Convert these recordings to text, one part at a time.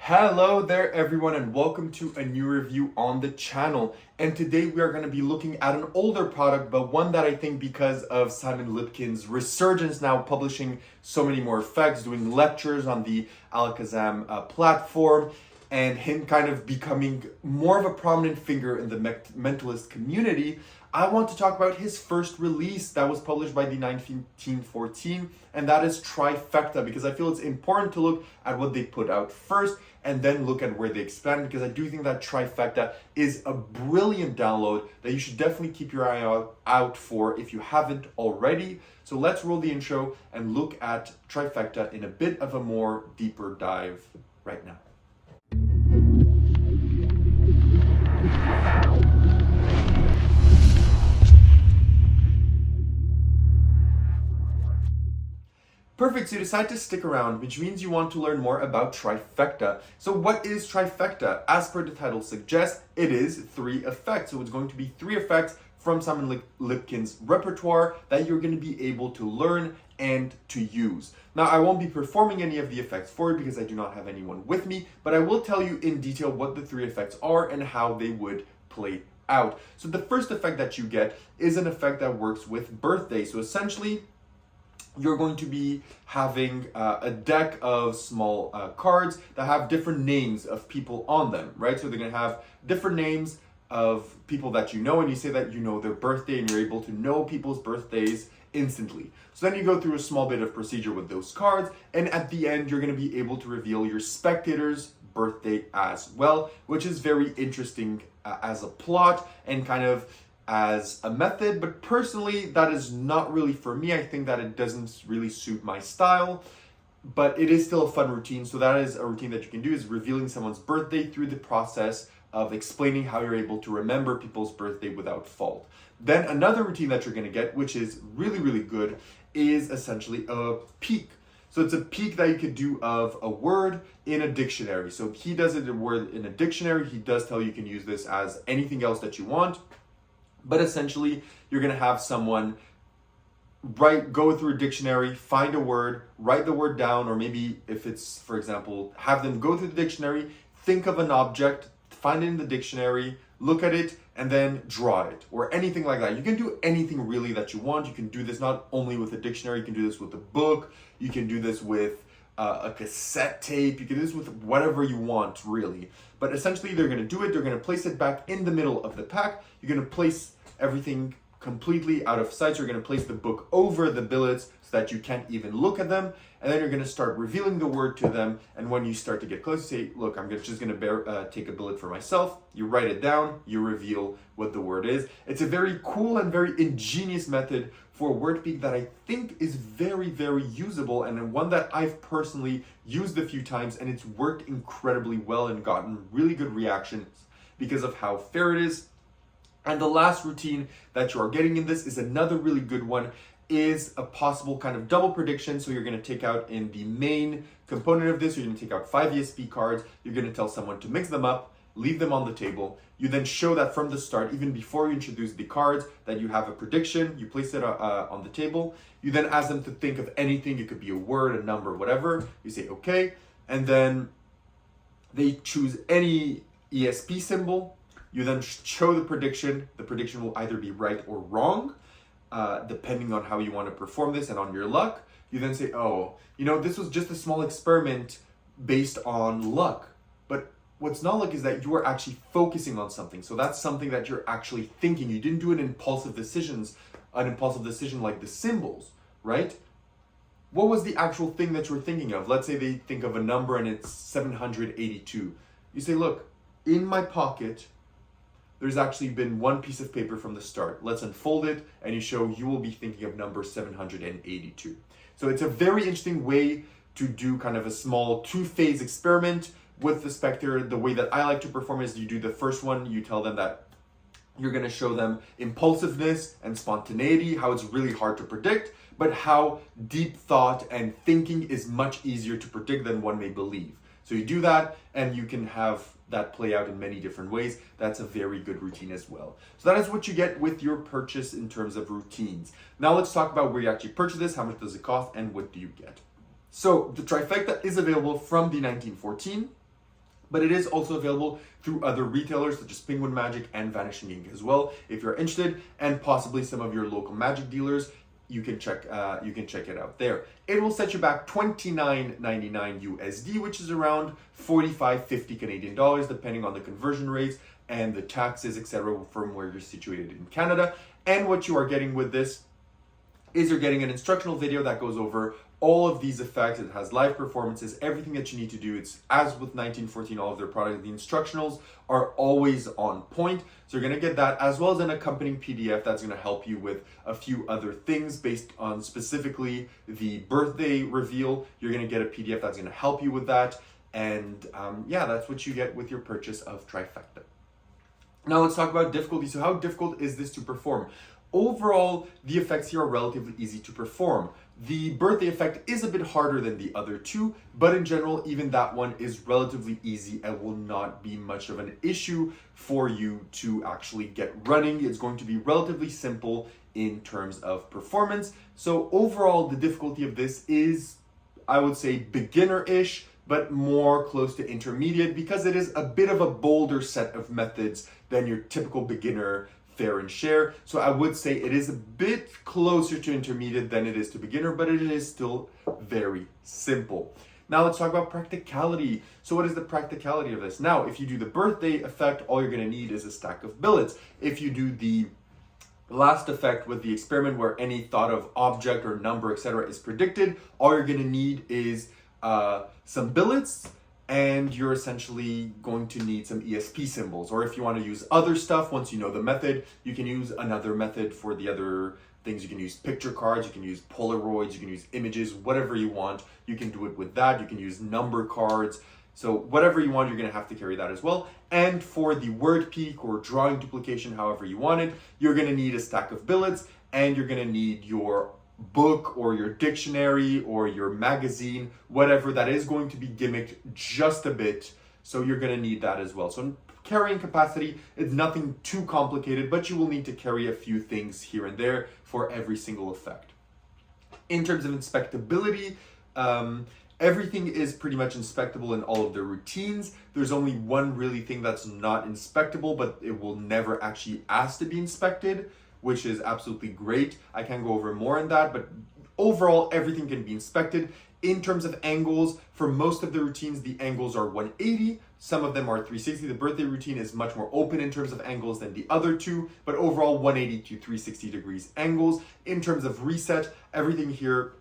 Hello there everyone and welcome to a new review on the channel. And today we are going to be looking at an older product, but one that I think because of Simon Lipkin's resurgence now publishing so many more effects, doing lectures on the ALAKAZAM platform, and him kind of becoming more of a prominent figure in the mentalist community, I want to talk about his first release that was published by the 1914, and that is Trifecta, because I feel it's important to look at what they put out first and then look at where they expand, because I do think that Trifecta is a brilliant download that you should definitely keep your eye out for if you haven't already. So let's roll the intro and look at Trifecta in a bit of a more deeper dive right now. Perfect, so you decide to stick around, which means you want to learn more about Trifecta. So what is Trifecta? As per the title suggests, it is 3 effects. So it's going to be 3 effects from Simon Lipkin's repertoire that you're going to be able to learn and to use. Now, I won't be performing any of the effects for you because I do not have anyone with me, but I will tell you in detail what the 3 effects are and how they would play out. So the first effect that you get is an effect that works with birthday. So essentially, you're going to be having a deck of small cards that have different names of people on them, right? So they're going to have different names of people that you know, and you say that you know their birthday and you're able to know people's birthdays instantly. So then you go through a small bit of procedure with those cards, and at the end, you're going to be able to reveal your spectator's birthday as well, which is very interesting as a plot and kind of as a method, but personally that is not really for me. I think that it doesn't really suit my style, but it is still a fun routine. So that is a routine that you can do, is revealing someone's birthday through the process of explaining how you're able to remember people's birthday without fault. Then another routine that you're going to get, which is really, really good, is essentially a peek. So it's a peek that you could do of a word in a dictionary. So he does it a word in a dictionary. He does tell you can use this as anything else that you want. But essentially, you're going to have someone go through a dictionary, find a word, write the word down, or maybe if it's, for example, have them go through the dictionary, think of an object, find it in the dictionary, look at it, and then draw it, or anything like that. You can do anything really that you want. You can do this not only with a dictionary, you can do this with a book, you can do this with a cassette tape, you can do this with whatever you want, really. But essentially, they're going to do it, they're going to place it back in the middle of the pack, you're going to place everything completely out of sight. So you're going to place the book over the billets so that you can't even look at them, and then you're going to start revealing the word to them. And when you start to get close, you say, look, I'm just going to take a billet for myself. You write it down, you reveal what the word is. It's a very cool and very ingenious method for word peek that I think is very, very usable, and one that I've personally used a few times, and it's worked incredibly well and gotten really good reactions because of how fair it is. And the last routine that you are getting in this is another really good one, is a possible kind of double prediction. So you're going to take out in the main component of this, you're going to take out 5 ESP cards, you're going to tell someone to mix them up, leave them on the table. You then show that from the start, even before you introduce the cards, that you have a prediction, you place it on the table. You then ask them to think of anything, it could be a word, a number, whatever. You say, okay, and then they choose any ESP symbol. You then show the prediction. The prediction will either be right or wrong, depending on how you want to perform this and on your luck. You then say, oh, this was just a small experiment based on luck. But what's not luck is that you are actually focusing on something. So that's something that you're actually thinking. You didn't do an impulsive decision like the symbols, right? What was the actual thing that you were thinking of? Let's say they think of a number and it's 782. You say, look, in my pocket, there's actually been one piece of paper from the start. Let's unfold it, and you show you will be thinking of number 782. So it's a very interesting way to do kind of a small 2-phase experiment with the spectator. The way that I like to perform is you do the first one, you tell them that you're going to show them impulsiveness and spontaneity, how it's really hard to predict, but how deep thought and thinking is much easier to predict than one may believe. So you do that, and you can have that play out in many different ways. That's a very good routine as well. So that is what you get with your purchase in terms of routines. Now let's talk about where you actually purchase this, how much does it cost, and what do you get. So the Trifecta is available from the 1914. But it is also available through other retailers such as Penguin Magic and Vanishing Ink as well. If you're interested, and possibly some of your local magic dealers, you can check it out there. It will set you back $29.99 USD, which is around 45-50 Canadian dollars, depending on the conversion rates and the taxes, etc., from where you're situated in Canada. And what you are getting with this is you're getting an instructional video that goes over all of these effects. It has live performances, everything that you need to do. It's as with 1914, all of their products, the instructionals are always on point. So you're gonna get that, as well as an accompanying PDF that's gonna help you with a few other things based on specifically the birthday reveal. You're gonna get a PDF that's gonna help you with that. And yeah, that's what you get with your purchase of Trifecta. Now let's talk about difficulty. So how difficult is this to perform? Overall, the effects here are relatively easy to perform. The birthday effect is a bit harder than the other two, but in general, even that one is relatively easy and will not be much of an issue for you to actually get running. It's going to be relatively simple in terms of performance. So overall, the difficulty of this is, I would say, beginner-ish, but more close to intermediate, because it is a bit of a bolder set of methods than your typical beginner fair and share. So I would say it is a bit closer to intermediate than it is to beginner, but it is still very simple. Now let's talk about practicality. So what is the practicality of this? Now, if you do the birthday effect, all you're gonna need is a stack of billets. If you do the last effect with the experiment where any thought of object or number, etc., is predicted, all you're gonna need is some billets, and you're essentially going to need some ESP symbols. Or if you want to use other stuff, once you know the method, you can use another method for the other things. You can use picture cards, you can use Polaroids, you can use images, whatever you want. You can do it with that. You can use number cards. So whatever you want, you're going to have to carry that as well. And for the word peak or drawing duplication, however you want it, you're going to need a stack of billets, and you're going to need your book or your dictionary or your magazine, whatever that is going to be gimmicked just a bit. So you're going to need that as well. So in carrying capacity, it's nothing too complicated, but you will need to carry a few things here and there for every single effect. In terms of inspectability, everything is pretty much inspectable in all of the routines. There's only one really thing that's not inspectable, but it will never actually ask to be inspected, which is absolutely great. I can go over more on that, but overall, everything can be inspected. In terms of angles, for most of the routines, the angles are 180. Some of them are 360. The birthday routine is much more open in terms of angles than the other two, but overall 180 to 360 degrees angles. In terms of reset, everything here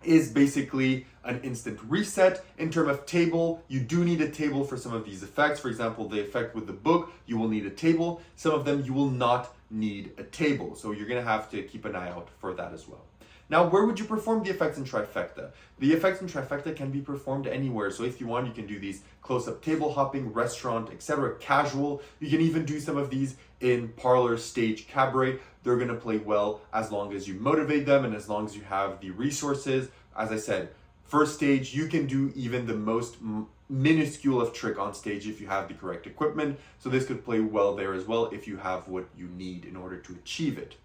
is basically an instant reset. In terms of table, you do need a table for some of these effects. For example, the effect with the book, you will need a table. Some of them you will not need a table. So you're gonna have to keep an eye out for that as well. Now, where would you perform the effects in Trifecta? The effects in Trifecta can be performed anywhere. So if you want, you can do these close-up table hopping, restaurant, etc., casual. You can even do some of these in parlor, stage, cabaret. They're gonna play well as long as you motivate them and as long as you have the resources. As I said, first stage, you can do even the most minuscule of trick on stage if you have the correct equipment. So this could play well there as well if you have what you need in order to achieve it.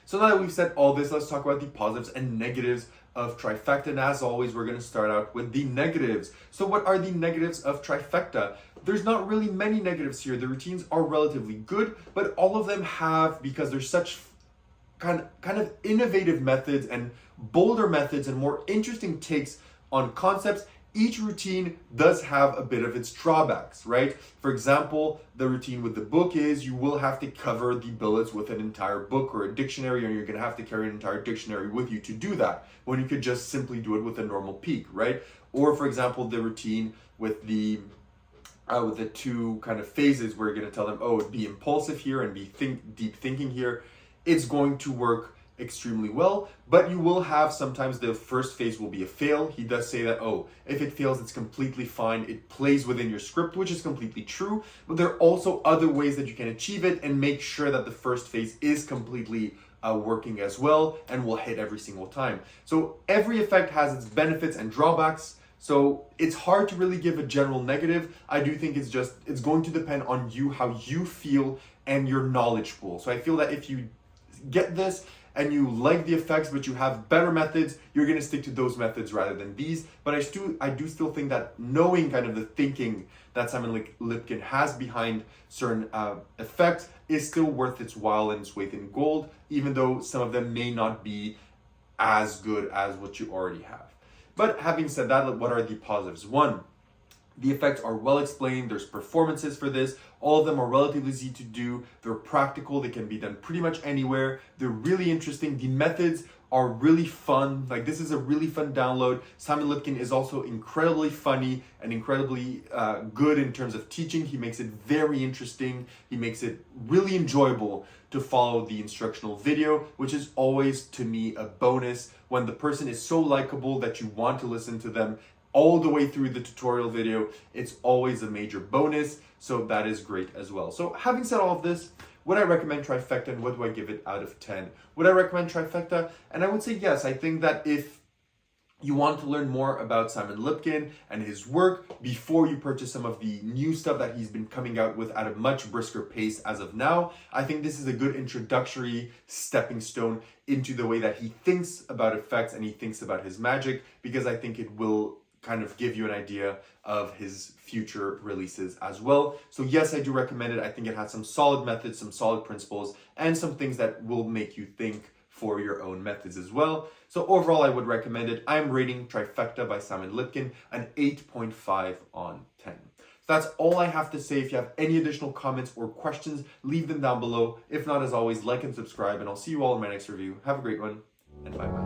So now that we've said all this, let's talk about the positives and negatives of Trifecta. And as always, we're going to start out with the negatives. So what are the negatives of Trifecta? There's not really many negatives here. The routines are relatively good, but all of them have, because they're such kind of innovative methods and bolder methods and more interesting takes on concepts, each routine does have a bit of its drawbacks, right? For example, the routine with the book is you will have to cover the billets with an entire book or a dictionary, and you're gonna have to carry an entire dictionary with you to do that, when you could just simply do it with a normal peak, right? Or for example, the routine with the two kind of phases where you're gonna tell them, oh, be impulsive here and be deep thinking here. It's going to work extremely well, but you will have sometimes the first phase will be a fail. He does say that, oh, if it fails, it's completely fine. It plays within your script, which is completely true, but there are also other ways that you can achieve it and make sure that the first phase is completely working as well and will hit every single time. So every effect has its benefits and drawbacks. So it's hard to really give a general negative. I do think it's going to depend on you, how you feel and your knowledge pool. So I feel that if you get this and you like the effects, but you have better methods, you're gonna stick to those methods rather than these. But I do still think that knowing kind of the thinking that Simon Lipkin has behind certain effects is still worth its while and its weight in gold, even though some of them may not be as good as what you already have. But having said that, what are the positives? One, the effects are well explained, there's performances for this, all of them are relatively easy to do, they're practical, they can be done pretty much anywhere, they're really interesting, the methods are really fun, like this is a really fun download. Simon Lipkin is also incredibly funny and incredibly good in terms of teaching. He makes it very interesting, he makes it really enjoyable to follow the instructional video, which is always to me a bonus when the person is so likable that you want to listen to them all the way through the tutorial video. It's always a major bonus, so that is great as well. So having said all of this, would I recommend Trifecta and what do I give it out of 10? Would I recommend Trifecta? And I would say yes. I think that if you want to learn more about Simon Lipkin and his work before you purchase some of the new stuff that he's been coming out with at a much brisker pace as of now, I think this is a good introductory stepping stone into the way that he thinks about effects and he thinks about his magic, because I think it will kind of give you an idea of his future releases as well. So yes, I do recommend it. I think it has some solid methods, some solid principles, and some things that will make you think for your own methods as well. So overall, I would recommend it. I'm rating Trifecta by Simon Lipkin an 8.5 on 10. So that's all I have to say. If you have any additional comments or questions, leave them down below. If not, as always, like and subscribe, and I'll see you all in my next review. Have a great one, and bye-bye.